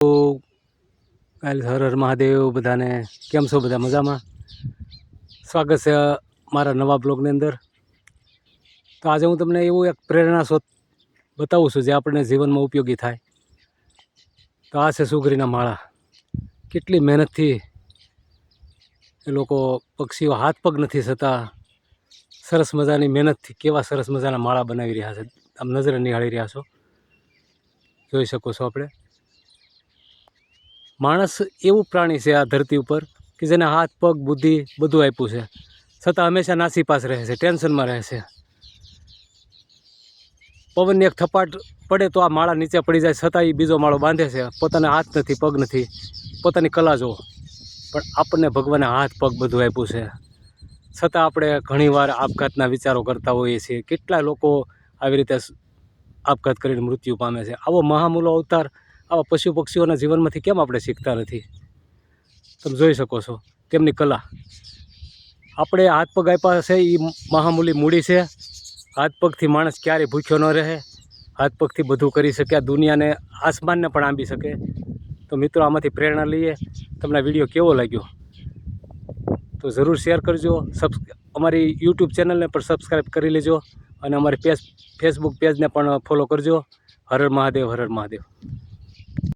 તો કાલ હર હર મહાદેવ બધાને કેમ છો? બધા મજામાં? સ્વાગત છે મારા નવા બ્લોગની અંદર. તો આજે હું તમને એવું એક પ્રેરણા સ્ત્રોત બતાવું છું જે આપણને જીવનમાં ઉપયોગી થાય. તો આ છે સુગરીના માળા. કેટલી મહેનતથી એ લોકો પક્ષીઓ હાથ પગ નથી થતા, સરસ મજાની મહેનતથી કેવા સરસ મજાના માળા બનાવી રહ્યા છે. આમ નજરે નિહાળી રહ્યા છો, જોઈ શકો છો. આપણે માણસ એવું પ્રાણી છે આ ધરતી ઉપર કે જેને હાથ પગ બુદ્ધિ બધું આપ્યું છે, છતાં હંમેશા નાસીપાસ રહે છે, ટેન્શનમાં રહે છે. પવનની એક થપાટ પડે તો આ માળા નીચે પડી જાય, છતાં એ બીજો માળો બાંધે છે. પોતાના હાથ નથી, પગ નથી, પોતાની કલા જો. પણ આપણને ભગવાને હાથ પગ બધું આપ્યું છે, છતાં આપણે ઘણીવાર આપઘાતના વિચારો કરતા હોઈએ છીએ. કેટલા લોકો આવી રીતે આપઘાત કરીને મૃત્યુ પામે છે. આવો મહામૂલો અવતાર આવા પશુ પક્ષીઓના જીવનમાંથી કેમ આપણે શીખતા નથી? તમે જોઈ શકો છો તેમની કલા. આપણે હાથ પગ આપ્યા છે, એ મહામૂલી મૂડી છે. હાથ પગથી માણસ ક્યારેય ભૂખ્યો ન રહે, હાથ પગથી બધું કરી શકે, આ દુનિયાને આસમાનને પણ આંબી શકે. તો મિત્રો, આમાંથી પ્રેરણા લઈએ. તમને વિડીયો કેવો લાગ્યો તો જરૂર શેર કરજો. અમારી યુટ્યુબ ચેનલને પણ સબસ્ક્રાઈબ કરી લેજો અને અમારી ફેસબુક પેજને પણ ફોલો કરજો. હર હર મહાદેવ, હર હર મહાદેવ.